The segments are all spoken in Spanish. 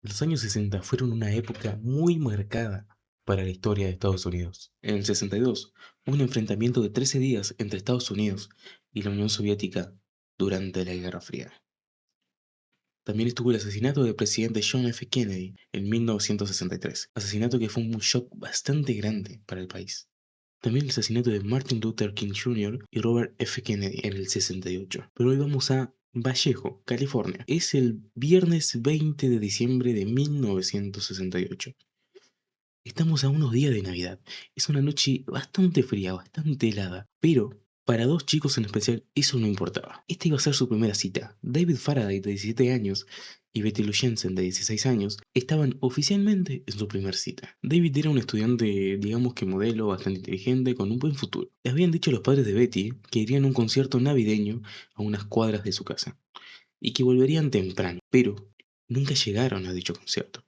Los años 60 fueron una época muy marcada para la historia de Estados Unidos. En el 62 hubo un enfrentamiento de 13 días entre Estados Unidos y la Unión Soviética durante la Guerra Fría. También estuvo el asesinato del presidente John F. Kennedy en 1963, asesinato que fue un shock bastante grande para el país. También el asesinato de Martin Luther King Jr. y Robert F. Kennedy en el 68. Pero hoy vamos a Vallejo, California. Es el viernes 20 de diciembre de 1968. Estamos a unos días de Navidad. Es una noche bastante fría, bastante helada, pero para dos chicos en especial eso no importaba. Esta iba a ser su primera cita. David Faraday, de 17 años, y Betty Lou Jensen, de 16 años, estaban oficialmente en su primera cita. David era un estudiante, digamos que modelo, bastante inteligente, con un buen futuro. Le habían dicho los padres de Betty que irían a un concierto navideño a unas cuadras de su casa, y que volverían temprano, pero nunca llegaron a dicho concierto.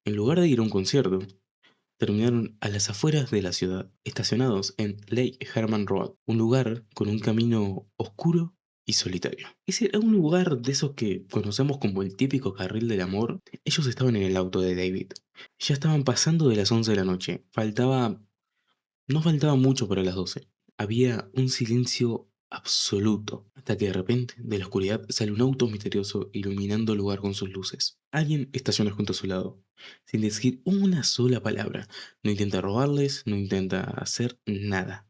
En lugar de ir a un concierto, terminaron a las afueras de la ciudad, estacionados en Lake Herman Road, un lugar con un camino oscuro y solitario. Ese era un lugar de esos que conocemos como el típico carril del amor. Ellos estaban en el auto de David. Ya estaban pasando de las 11 de la noche. No faltaba mucho para las 12. Había un silencio absoluto, hasta que de repente, de la oscuridad, sale un auto misterioso iluminando el lugar con sus luces. Alguien estaciona junto a su lado, sin decir una sola palabra. No intenta robarles, no intenta hacer nada.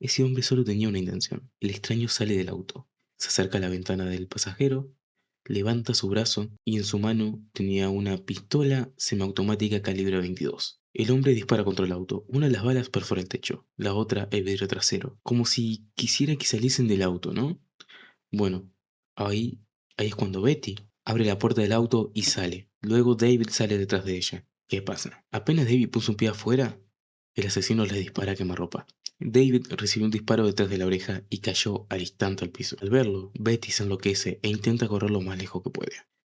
Ese hombre solo tenía una intención. El extraño sale del auto, se acerca a la ventana del pasajero, levanta su brazo y en su mano tenía una pistola semiautomática calibre 22. El hombre dispara contra el auto. Una de las balas perfora el techo, la otra el vidrio trasero, como si quisiera que saliesen del auto, ¿no? Bueno, ahí, ahí es cuando Betty abre la puerta del auto y sale. Luego David sale detrás de ella. ¿Qué pasa? Apenas David puso un pie afuera, el asesino le dispara a quemarropa. David recibió un disparo detrás de la oreja y cayó al instante al piso. Al verlo, Betty se enloquece e intenta correr lo más lejos que puede.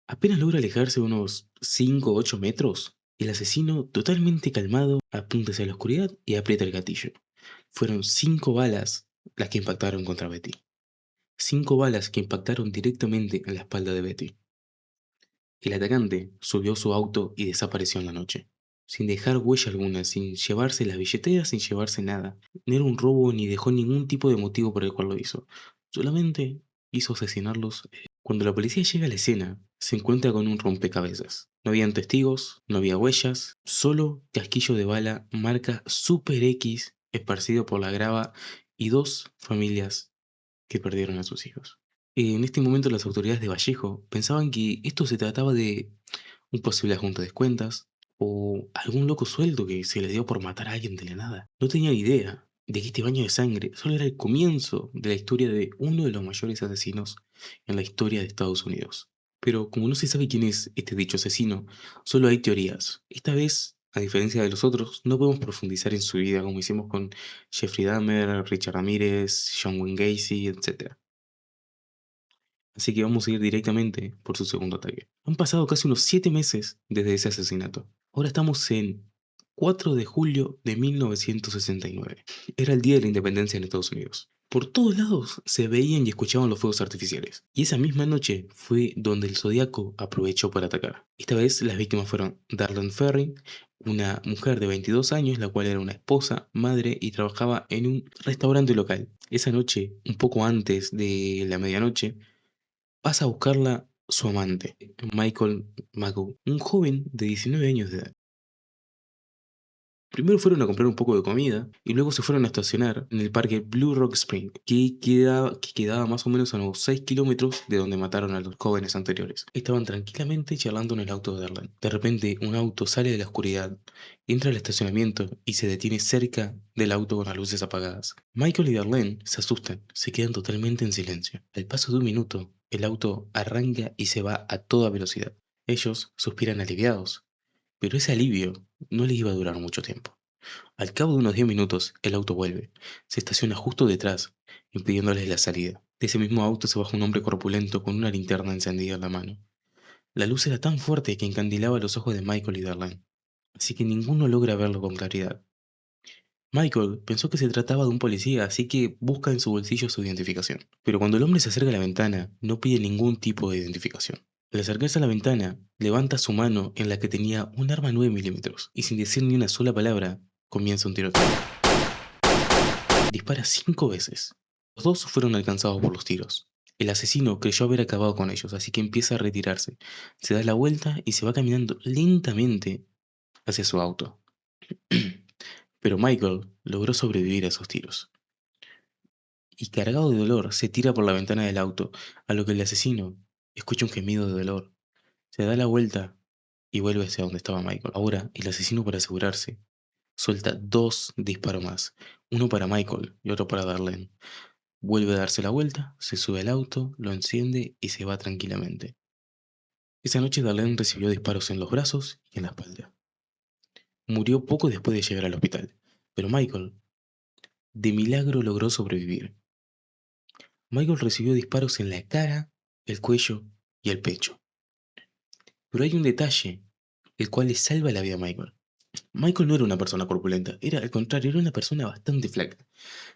Apenas logra alejarse unos 5 o 8 metros, el asesino, totalmente calmado, apunta hacia la oscuridad y aprieta el gatillo. Fueron 5 balas las que impactaron contra Betty. 5 balas que impactaron directamente en la espalda de Betty. El atacante subió a su auto y desapareció en la noche, sin dejar huella alguna, sin llevarse las billeteras, sin llevarse nada. No era un robo ni dejó ningún tipo de motivo por el cual lo hizo. Solamente hizo asesinarlos. Cuando la policía llega a la escena, se encuentra con un rompecabezas. No habían testigos, no había huellas, solo casquillo de bala marca Super X esparcido por la grava y dos familias que perdieron a sus hijos. En este momento las autoridades de Vallejo pensaban que esto se trataba de un posible ajuste de cuentas o algún loco sueldo que se le dio por matar a alguien de la nada. No tenían idea de que este baño de sangre solo era el comienzo de la historia de uno de los mayores asesinos en la historia de Estados Unidos. Pero como no se sabe quién es este dicho asesino, solo hay teorías. Esta vez, a diferencia de los otros, no podemos profundizar en su vida como hicimos con Jeffrey Dahmer, Richard Ramírez, John Wayne Gacy, etc. Así que vamos a ir directamente por su segundo ataque. Han pasado casi unos 7 meses desde ese asesinato. Ahora estamos en 4 de julio de 1969. Era el día de la independencia en Estados Unidos. Por todos lados se veían y escuchaban los fuegos artificiales. Y esa misma noche fue donde el Zodíaco aprovechó para atacar. Esta vez las víctimas fueron Darlene Ferrin, una mujer de 22 años, la cual era una esposa, madre y trabajaba en un restaurante local. Esa noche, un poco antes de la medianoche, pasa a buscarla su amante, Michael Magoo, un joven de 19 años de edad. Primero fueron a comprar un poco de comida y luego se fueron a estacionar en el parque Blue Rock Spring, que quedaba más o menos a unos 6 kilómetros de donde mataron a los jóvenes anteriores. Estaban tranquilamente charlando en el auto de Darlene. De repente, un auto sale de la oscuridad, entra al estacionamiento y se detiene cerca del auto con las luces apagadas. Michael y Darlene se asustan, se quedan totalmente en silencio. Al paso de un minuto, el auto arranca y se va a toda velocidad. Ellos suspiran aliviados, pero ese alivio no les iba a durar mucho tiempo. Al cabo de unos 10 minutos, el auto vuelve. Se estaciona justo detrás, impidiéndoles la salida. De ese mismo auto se baja un hombre corpulento con una linterna encendida en la mano. La luz era tan fuerte que encandilaba los ojos de Michael y Darlene, así que ninguno logra verlo con claridad. Michael pensó que se trataba de un policía, así que busca en su bolsillo su identificación. Pero cuando el hombre se acerca a la ventana, no pide ningún tipo de identificación. Al acercarse a la ventana, levanta su mano en la que tenía un arma 9 milímetros y sin decir ni una sola palabra, comienza un tiroteo. Dispara 5 veces. Los dos fueron alcanzados por los tiros. El asesino creyó haber acabado con ellos, así que empieza a retirarse. Se da la vuelta y se va caminando lentamente hacia su auto. Pero Michael logró sobrevivir a esos tiros. Y cargado de dolor, se tira por la ventana del auto, a lo que el asesino escucha un gemido de dolor. Se da la vuelta y vuelve hacia donde estaba Michael. Ahora, el asesino, para asegurarse, suelta 2 disparos más. Uno para Michael y otro para Darlene. Vuelve a darse la vuelta, se sube al auto, lo enciende y se va tranquilamente. Esa noche Darlene recibió disparos en los brazos y en la espalda. Murió poco después de llegar al hospital, pero Michael, de milagro, logró sobrevivir. Michael recibió disparos en la cara, el cuello y el pecho. Pero hay un detalle, el cual le salva la vida a Michael. Michael no era una persona corpulenta, era al contrario, era una persona bastante flaca.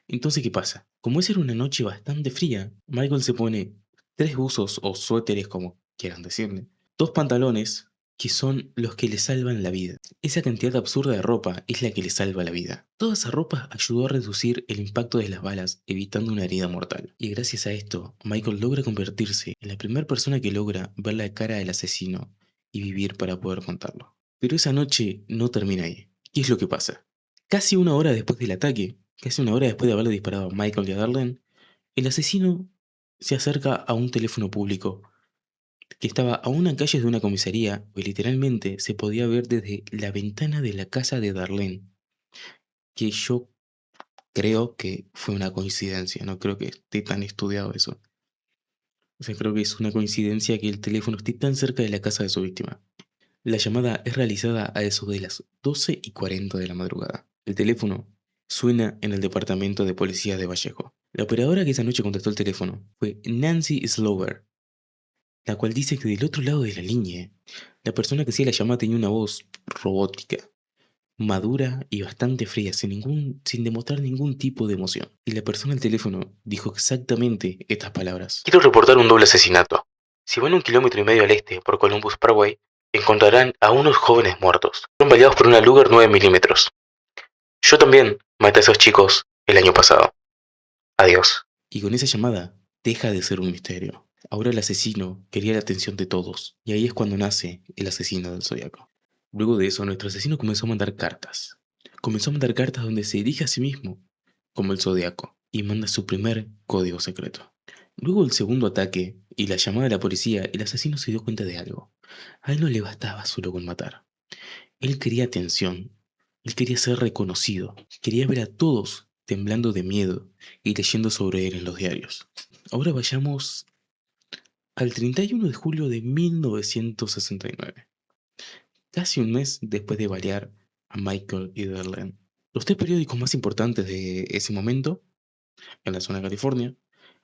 Entonces, ¿qué pasa? Como esa era una noche bastante fría, Michael se pone 3 buzos o suéteres, como quieran decirle, 2 pantalones, que son los que le salvan la vida. Esa cantidad absurda de ropa es la que le salva la vida. Toda esa ropa ayudó a reducir el impacto de las balas, evitando una herida mortal. Y gracias a esto, Michael logra convertirse en la primera persona que logra ver la cara del asesino y vivir para poder contarlo. Pero esa noche no termina ahí. ¿Qué es lo que pasa? Casi una hora después del ataque, casi una hora después de haberle disparado a Michael y a Darlene, el asesino se acerca a un teléfono público que estaba a una calle de una comisaría que literalmente se podía ver desde la ventana de la casa de Darlene, que yo creo que fue una coincidencia, no creo que esté tan estudiado eso. O sea, creo que es una coincidencia que el teléfono esté tan cerca de la casa de su víctima. La llamada es realizada a eso de las 12:40 de la madrugada. El teléfono suena en el departamento de policía de Vallejo. La operadora que esa noche contestó el teléfono fue Nancy Slover, la cual dice que del otro lado de la línea, la persona que hacía la llamada tenía una voz robótica, madura y bastante fría, sin demostrar ningún tipo de emoción. Y la persona del teléfono dijo exactamente estas palabras: quiero reportar un doble asesinato. Si van 1,5 kilómetros al este por Columbus Parkway, encontrarán a unos jóvenes muertos. Fueron baleados por una Luger 9 milímetros. Yo también maté a esos chicos el año pasado. Adiós. Y con esa llamada deja de ser un misterio. Ahora el asesino quería la atención de todos, y ahí es cuando nace el asesino del Zodiaco. Luego de eso, nuestro asesino comenzó a mandar cartas. Comenzó a mandar cartas donde se dirige a sí mismo como el Zodiaco y manda su primer código secreto. Luego del segundo ataque y la llamada de la policía, el asesino se dio cuenta de algo. A él no le bastaba solo con matar. Él quería atención. Él quería ser reconocido. Quería ver a todos temblando de miedo y leyendo sobre él en los diarios. Ahora vayamos al 31 de julio de 1969. Casi un mes después de balear a Michael y Darlene. Los 3 periódicos más importantes de ese momento, en la zona de California,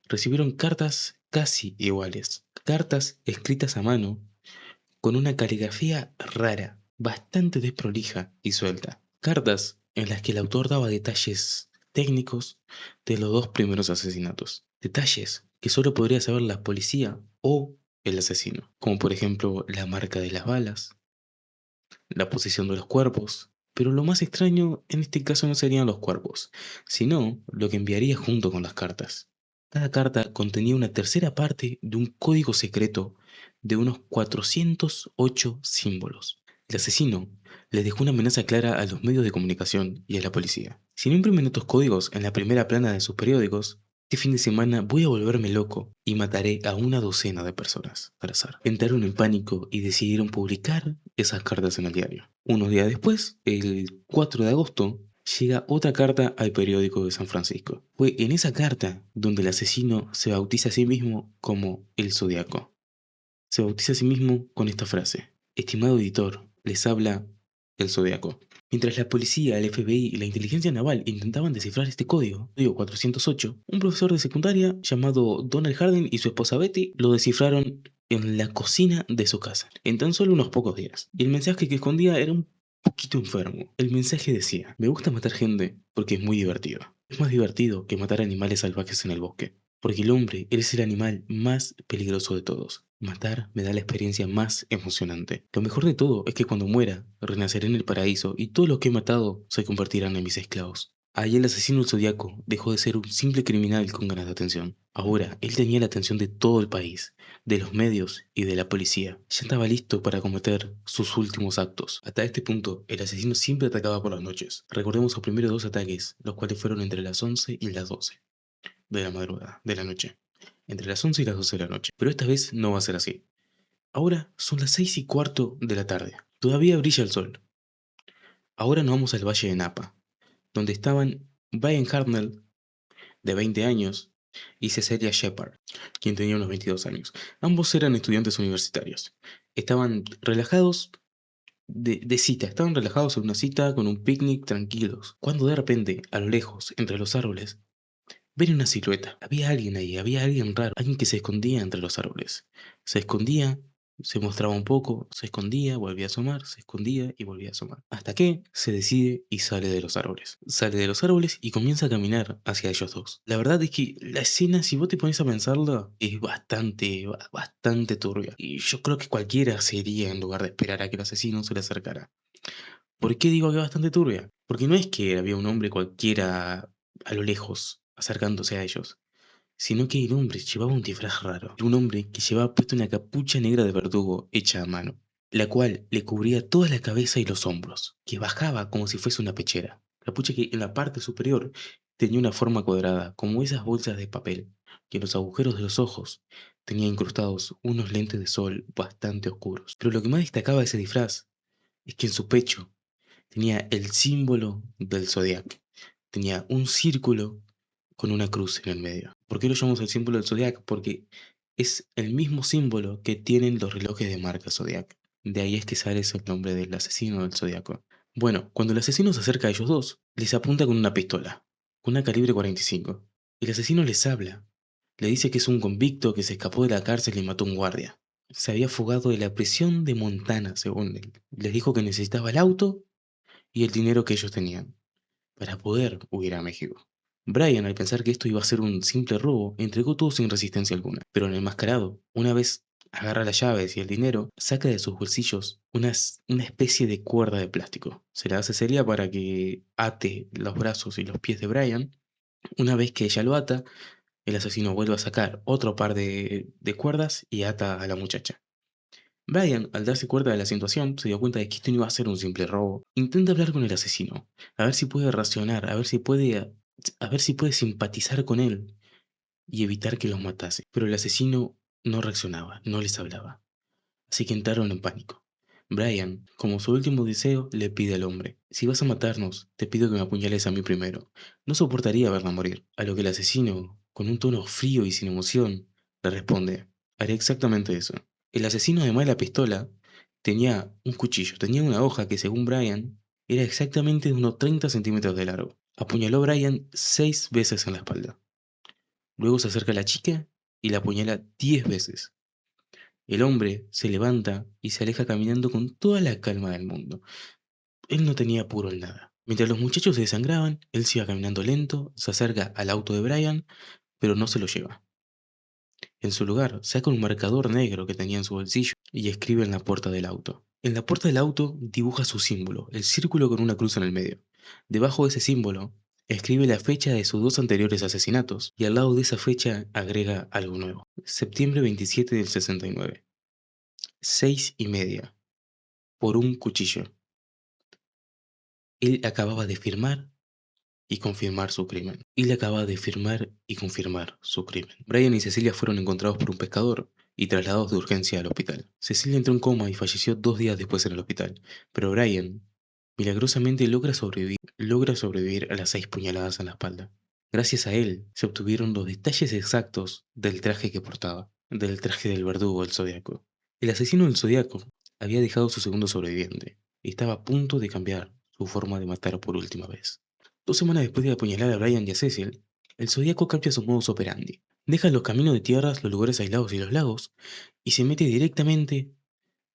recibieron cartas casi iguales. Cartas escritas a mano con una caligrafía rara, bastante desprolija y suelta. Cartas en las que el autor daba detalles técnicos de los 2 primeros asesinatos. Detalles que solo podría saber la policía o el asesino, como por ejemplo la marca de las balas, la posición de los cuerpos. Pero lo más extraño en este caso no serían los cuerpos, sino lo que enviaría junto con las cartas. Cada carta contenía una tercera parte de un código secreto de unos 408 símbolos. El asesino le dejó una amenaza clara a los medios de comunicación y a la policía. Si no imprimen estos códigos en la primera plana de sus periódicos, este fin de semana voy a volverme loco y mataré a una docena de personas al azar. Entraron en pánico y decidieron publicar esas cartas en el diario. Unos días después, el 4 de agosto, llega otra carta al periódico de San Francisco. Fue en esa carta donde el asesino se bautiza a sí mismo como el Zodiaco. Se bautiza a sí mismo con esta frase: estimado editor, les habla el Zodiaco. Mientras la policía, el FBI y la inteligencia naval intentaban descifrar este código 408, un profesor de secundaria llamado Donald Harding y su esposa Betty lo descifraron en la cocina de su casa, en tan solo unos pocos días. Y el mensaje que escondía era un poquito enfermo. El mensaje decía: me gusta matar gente porque es muy divertido. Es más divertido que matar animales salvajes en el bosque, porque el hombre es el animal más peligroso de todos. Matar me da la experiencia más emocionante. Lo mejor de todo es que cuando muera, renaceré en el paraíso y todos los que he matado se convertirán en mis esclavos. Ahí el asesino del zodiaco dejó de ser un simple criminal con ganas de atención. Ahora, él tenía la atención de todo el país, de los medios y de la policía. Ya estaba listo para cometer sus últimos actos. Hasta este punto, el asesino siempre atacaba por las noches. Recordemos sus primeros dos ataques, los cuales fueron entre las 11 y las 12 de la madrugada, de la noche. Entre las 11 y las 12 de la noche. Pero esta vez no va a ser así. Ahora son las 6:15 de la tarde. Todavía brilla el sol. Ahora nos vamos al Valle de Napa, donde estaban Brian Hartnell, de 20 años, y Cecilia Shepard, quien tenía unos 22 años. Ambos eran estudiantes universitarios. Estaban relajados de cita, estaban relajados en una cita con un picnic tranquilos, cuando de repente, a lo lejos, entre los árboles, ven una silueta. Había alguien ahí, había alguien raro, alguien que se escondía entre los árboles. Se escondía, se mostraba un poco, se escondía, volvía a asomar, se escondía y volvía a asomar. Hasta que se decide y sale de los árboles. Sale de los árboles y comienza a caminar hacia ellos dos. La verdad es que la escena, si vos te pones a pensarlo, es bastante turbia. Y yo creo que cualquiera se iría en lugar de esperar a que el asesino se le acercara. ¿Por qué digo que es bastante turbia? Porque no es que había un hombre cualquiera a lo lejos acercándose a ellos, sino que el hombre llevaba un disfraz raro. Era un hombre que llevaba puesta una capucha negra de verdugo hecha a mano, la cual le cubría toda la cabeza y los hombros, que bajaba como si fuese una pechera. Capucha que en la parte superior tenía una forma cuadrada, como esas bolsas de papel, que en los agujeros de los ojos tenía incrustados unos lentes de sol bastante oscuros. Pero lo que más destacaba de ese disfraz es que en su pecho tenía el símbolo del zodiaco. Tenía un círculo con una cruz en el medio. ¿Por qué lo llamamos el símbolo del zodiaco? Porque es el mismo símbolo que tienen los relojes de marca Zodiac. De ahí es que sale ese nombre del asesino del zodiaco. Bueno, cuando el asesino se acerca a ellos dos, les apunta con una pistola, con una calibre 45. El asesino les habla. Le dice que es un convicto que se escapó de la cárcel y mató a un guardia. Se había fugado de la prisión de Montana, según él. Les dijo que necesitaba el auto y el dinero que ellos tenían para poder huir a México. Brian, al pensar que esto iba a ser un simple robo, entregó todo sin resistencia alguna. Pero el enmascarado, una vez agarra las llaves y el dinero, saca de sus bolsillos una especie de cuerda de plástico. Se la da a Cecilia para que ate los brazos y los pies de Brian. Una vez que ella lo ata, el asesino vuelve a sacar otro par de cuerdas y ata a la muchacha. Brian, al darse cuenta de la situación, se dio cuenta de que esto no iba a ser un simple robo. Intenta hablar con el asesino, a ver si puede racionar, a ver si puede simpatizar con él y evitar que los matase. Pero el asesino no reaccionaba, no les hablaba. Así que entraron en pánico. Brian, como su último deseo, le pide al hombre: si vas a matarnos, te pido que me apuñales a mí primero. No soportaría verla morir. A lo que el asesino, con un tono frío y sin emoción, le responde: haré exactamente eso. El asesino, además de la pistola, tenía un cuchillo, tenía una hoja que, según Brian, era exactamente de unos 30 centímetros de largo. Apuñaló a Brian 6 veces en la espalda. Luego se acerca a la chica y la apuñala 10 veces. El hombre se levanta y se aleja caminando con toda la calma del mundo. Él no tenía apuro en nada. Mientras los muchachos se desangraban, él se iba caminando lento, se acerca al auto de Brian, pero no se lo lleva. En su lugar, saca un marcador negro que tenía en su bolsillo y escribe en la puerta del auto. En la puerta del auto dibuja su símbolo, el círculo con una cruz en el medio. Debajo de ese símbolo, escribe la fecha de sus dos anteriores asesinatos y al lado de esa fecha agrega algo nuevo. Septiembre 27 del 69. 6:30. Por un cuchillo. Él acababa de firmar y confirmar su crimen. Él acababa de firmar y confirmar su crimen. Brian y Cecilia fueron encontrados por un pescador y trasladados de urgencia al hospital. Cecilia entró en coma y falleció 2 días después en el hospital, pero Brian milagrosamente logra sobrevivir a las 6 puñaladas en la espalda. Gracias a él se obtuvieron los detalles exactos del traje que portaba, del traje del verdugo del Zodíaco. El asesino del Zodíaco había dejado su segundo sobreviviente y estaba a punto de cambiar su forma de matar por última vez. 2 semanas después de apuñalar a Brian y a Cecil, el Zodíaco cambia su modus operandi. Deja los caminos de tierras, los lugares aislados y los lagos y se mete directamente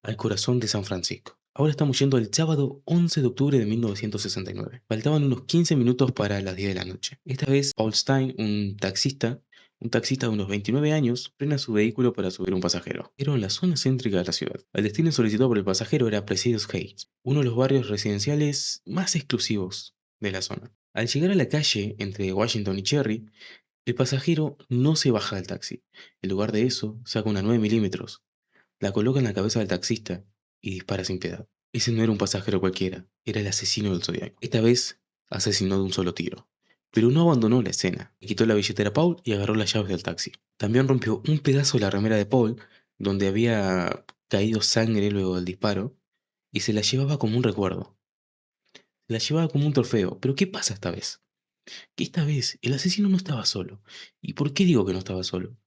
al corazón de San Francisco. Ahora estamos yendo al sábado 11 de octubre de 1969. Faltaban unos 15 minutos para las 10 de la noche. Esta vez, Paul Stein, un taxista, Un taxista de unos 29 años frena su vehículo para subir un pasajero. Pero en la zona céntrica de la ciudad. El destino solicitado por el pasajero era Presidios Heights, uno de los barrios residenciales más exclusivos de la zona. Al llegar a la calle entre Washington y Cherry, el pasajero no se baja del taxi. En lugar de eso, saca una 9 milímetros, la coloca en la cabeza del taxista y dispara sin piedad. Ese no era un pasajero cualquiera, era el asesino del Zodiaco. Esta vez asesinó de un solo tiro. Pero no abandonó la escena. Le quitó la billetera a Paul y agarró las llaves del taxi. También rompió un pedazo de la remera de Paul, donde había caído sangre luego del disparo, y se la llevaba como un recuerdo. Se la llevaba como un trofeo. Pero ¿qué pasa esta vez? Que esta vez el asesino no estaba solo. ¿Y por qué digo que no estaba solo?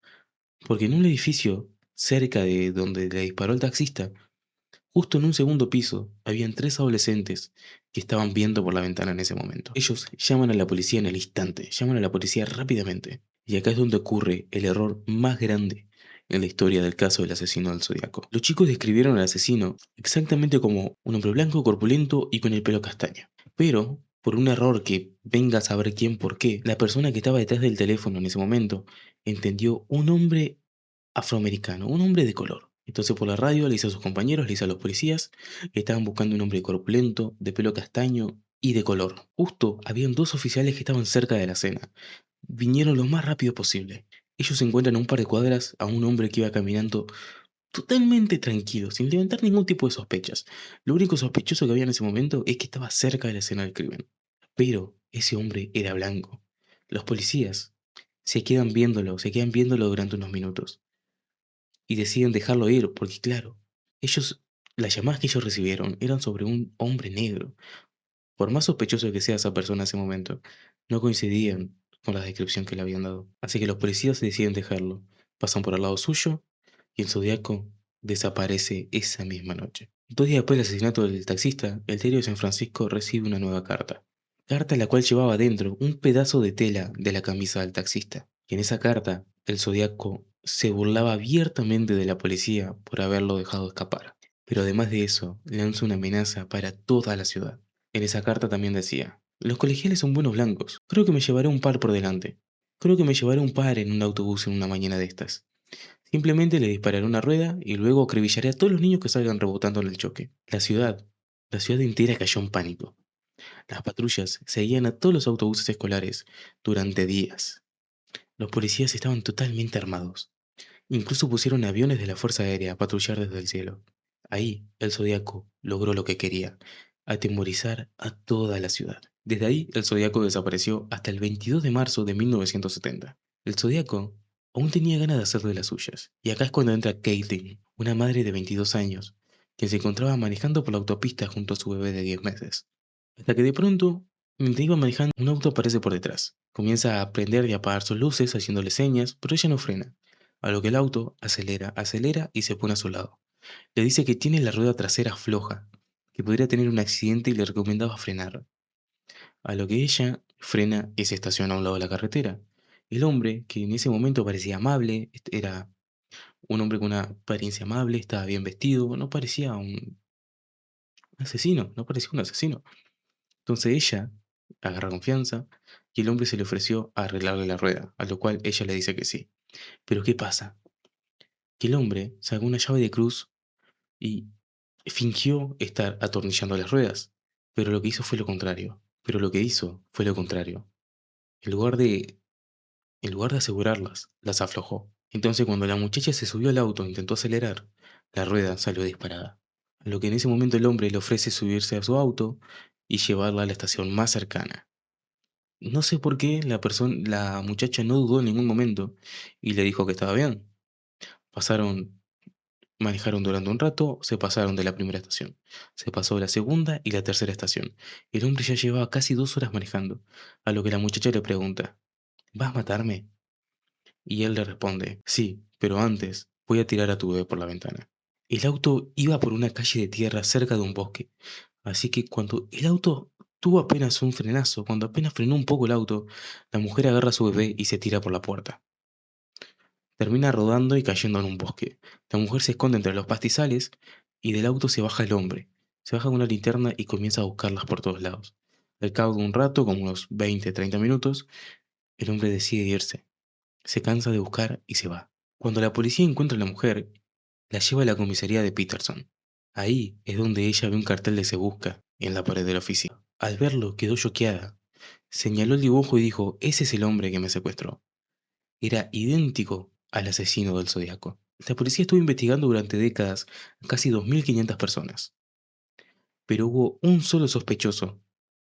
Porque en un edificio cerca de donde le disparó el taxista, justo en un segundo piso, habían tres adolescentes que estaban viendo por la ventana en ese momento. Ellos llaman a la policía en el instante, llaman a la policía rápidamente. Y acá es donde ocurre el error más grande en la historia del caso del asesino del Zodíaco. Los chicos describieron al asesino exactamente como un hombre blanco, corpulento y con el pelo castaño. Pero, por un error que venga a saber quién por qué, la persona que estaba detrás del teléfono en ese momento entendió un hombre afroamericano, un hombre de color. Entonces por la radio le dice a sus compañeros, le dice a los policías que estaban buscando un hombre corpulento, de pelo castaño y de color. Justo habían dos oficiales que estaban cerca de la escena. Vinieron lo más rápido posible. Ellos encuentran a un par de cuadras a un hombre que iba caminando totalmente tranquilo, sin levantar ningún tipo de sospechas. Lo único sospechoso que había en ese momento es que estaba cerca de la escena del crimen. Pero ese hombre era blanco. Los policías se quedan viéndolo durante unos minutos y deciden dejarlo ir, porque claro, ellos, las llamadas que ellos recibieron eran sobre un hombre negro. Por más sospechoso que sea esa persona en ese momento, no coincidían con la descripción que le habían dado. Así que los policías deciden dejarlo. Pasan por al lado suyo y el Zodíaco desaparece esa misma noche. 2 días después del asesinato del taxista, el diario de San Francisco recibe una nueva carta. Carta la cual llevaba dentro un pedazo de tela de la camisa del taxista. Y en esa carta, el Zodíaco se burlaba abiertamente de la policía por haberlo dejado escapar. Pero además de eso, lanza una amenaza para toda la ciudad. En esa carta también decía, los colegiales son buenos blancos, creo que me llevaré un par por delante. Creo que me llevaré un par en un autobús en una mañana de estas. Simplemente le dispararé una rueda y luego acribillaré a todos los niños que salgan rebotando en el choque. La ciudad entera cayó en pánico. Las patrullas seguían a todos los autobuses escolares durante días. Los policías estaban totalmente armados. Incluso pusieron aviones de la Fuerza Aérea a patrullar desde el cielo. Ahí, el Zodíaco logró lo que quería, atemorizar a toda la ciudad. Desde ahí, el Zodíaco desapareció hasta el 22 de marzo de 1970. El Zodíaco aún tenía ganas de hacer de las suyas. Y acá es cuando entra Caitlin, una madre de 22 años, quien se encontraba manejando por la autopista junto a su bebé de 10 meses. Hasta que de pronto, mientras iba manejando, un auto aparece por detrás. Comienza a prender y apagar sus luces, haciéndole señas, pero ella no frena. A lo que el auto acelera y se pone a su lado. Le dice que tiene la rueda trasera floja, que podría tener un accidente y le recomendaba frenar. A lo que ella frena y se estaciona a un lado de la carretera. El hombre, que en ese momento parecía amable, era un hombre con una apariencia amable, estaba bien vestido, no parecía un asesino, no parecía un asesino. Entonces ella agarra confianza y el hombre se le ofreció a arreglarle la rueda, a lo cual ella le dice que sí. Pero ¿qué pasa? Que el hombre sacó una llave de cruz y fingió estar atornillando las ruedas, pero lo que hizo fue lo contrario. Pero lo que hizo fue lo contrario. En lugar de, en lugar de asegurarlas, las aflojó. Entonces cuando la muchacha se subió al auto e intentó acelerar, la rueda salió disparada. A lo que en ese momento el hombre le ofrece subirse a su auto y llevarla a la estación más cercana. No sé por qué la muchacha no dudó en ningún momento y le dijo que estaba bien. Pasaron Manejaron durante un rato, se pasaron de la primera estación. Se pasó la segunda y la tercera estación. El hombre ya llevaba casi 2 horas manejando, a lo que la muchacha le pregunta, ¿vas a matarme? Y él le responde, sí, pero antes voy a tirar a tu bebé por la ventana. El auto iba por una calle de tierra cerca de un bosque, así que cuando el auto tuvo apenas un frenazo, cuando apenas frenó un poco el auto, la mujer agarra a su bebé y se tira por la puerta. Termina rodando y cayendo en un bosque. La mujer se esconde entre los pastizales y del auto se baja el hombre. Se baja con una linterna y comienza a buscarlas por todos lados. Al cabo de un rato, como unos 20, 30 minutos, el hombre decide irse. Se cansa de buscar y se va. Cuando la policía encuentra a la mujer, la lleva a la comisaría de Peterson. Ahí es donde ella ve un cartel de Se Busca en la pared de la oficina. Al verlo, quedó choqueada. Señaló el dibujo y dijo, ese es el hombre que me secuestró. Era idéntico al asesino del Zodíaco. La policía estuvo investigando durante décadas a casi 2.500 personas, pero hubo un solo sospechoso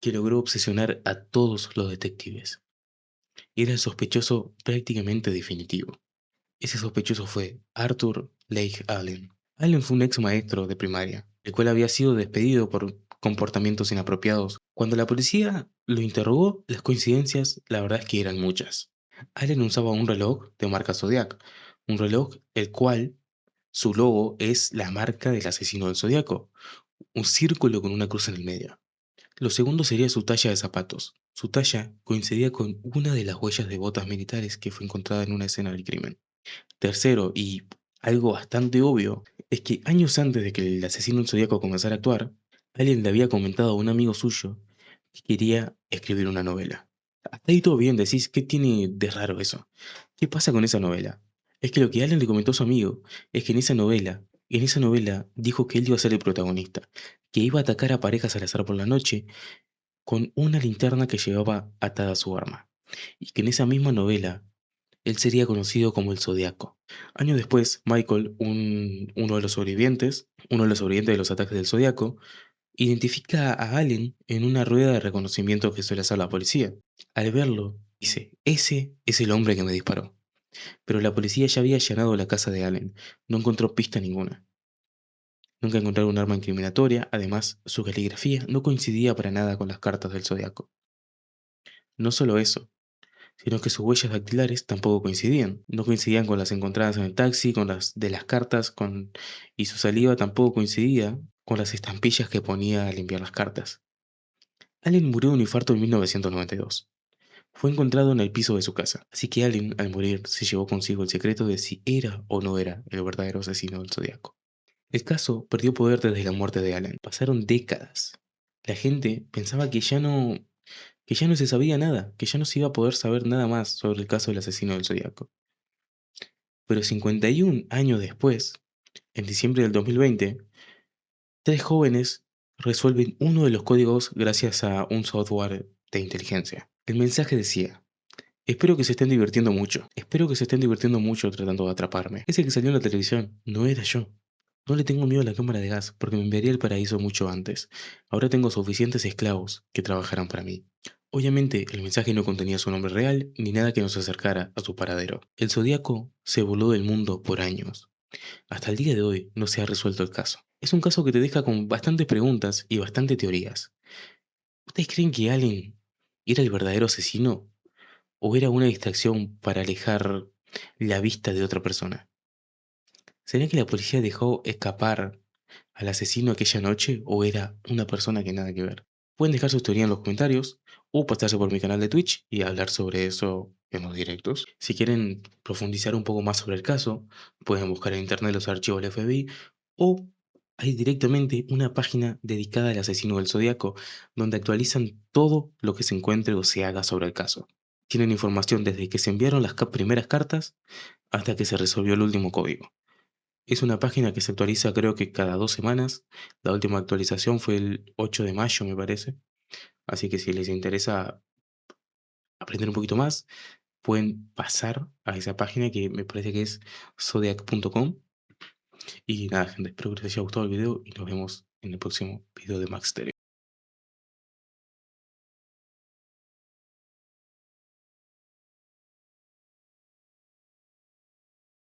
que logró obsesionar a todos los detectives. Era el sospechoso prácticamente definitivo. Ese sospechoso fue Arthur Lake Allen. Allen fue un ex maestro de primaria, el cual había sido despedido por comportamientos inapropiados. Cuando la policía lo interrogó, las coincidencias, la verdad es que eran muchas. Allen usaba un reloj de marca Zodiac, un reloj el cual su logo es la marca del asesino del Zodiaco, un círculo con una cruz en el medio. Lo segundo sería su talla de zapatos. Su talla coincidía con una de las huellas de botas militares que fue encontrada en una escena del crimen. Tercero, y algo bastante obvio, es que años antes de que el asesino del Zodíaco comenzara a actuar, alguien le había comentado a un amigo suyo que quería escribir una novela. Hasta ahí todo bien, decís, ¿qué tiene de raro eso? ¿Qué pasa con esa novela? Es que lo que Allen le comentó a su amigo es que en esa novela dijo que él iba a ser el protagonista, que iba a atacar a parejas al azar por la noche con una linterna que llevaba atada a su arma, y que en esa misma novela él sería conocido como el Zodiaco. Años después, Michael, uno de los sobrevivientes de los ataques del Zodiaco, identifica a Allen en una rueda de reconocimiento que suele hacer la policía. Al verlo, dice, ese es el hombre que me disparó. Pero la policía ya había allanado la casa de Allen, no encontró pista ninguna. Nunca encontraron un arma incriminatoria, además, su caligrafía no coincidía para nada con las cartas del Zodiaco. No solo eso, sino que sus huellas dactilares tampoco coincidían. No coincidían con las encontradas en el taxi, con las de las cartas, y su saliva tampoco coincidía con las estampillas que ponía al enviar las cartas. Allen murió de un infarto en 1992. Fue encontrado en el piso de su casa, así que Allen, al morir, se llevó consigo el secreto de si era o no era el verdadero asesino del Zodíaco. El caso perdió poder desde la muerte de Allen. Pasaron décadas. La gente pensaba que ya no se sabía nada, que ya no se iba a poder saber nada más sobre el caso del asesino del Zodíaco. Pero 51 años después, en diciembre del 2020, tres jóvenes resuelven uno de los códigos gracias a un software de inteligencia. El mensaje decía, espero que se estén divirtiendo mucho, espero que se estén divirtiendo mucho tratando de atraparme. Ese que salió en la televisión no era yo. No le tengo miedo a la cámara de gas porque me enviaría al paraíso mucho antes. Ahora tengo suficientes esclavos que trabajarán para mí. Obviamente, el mensaje no contenía su nombre real ni nada que nos acercara a su paradero. El zodíaco se voló del mundo por años. Hasta el día de hoy no se ha resuelto el caso. Es un caso que te deja con bastantes preguntas y bastantes teorías. ¿Ustedes creen que Allen era el verdadero asesino o era una distracción para alejar la vista de otra persona? ¿Sería que la policía dejó escapar al asesino aquella noche o era una persona que nada que ver? Pueden dejar sus teorías en los comentarios o pasarse por mi canal de Twitch y hablar sobre eso en los directos. Si quieren profundizar un poco más sobre el caso, pueden buscar en internet los archivos del FBI o hay directamente una página dedicada al asesino del Zodíaco donde actualizan todo lo que se encuentre o se haga sobre el caso. Tienen información desde que se enviaron las primeras cartas hasta que se resolvió el último código. Es una página que se actualiza creo que cada 2 semanas. La última actualización fue el 8 de mayo, me parece. Así que si les interesa aprender un poquito más, pueden pasar a esa página que me parece que es zodiac.com. Y nada, gente, espero que les haya gustado el video y nos vemos en el próximo video de Max Stereo.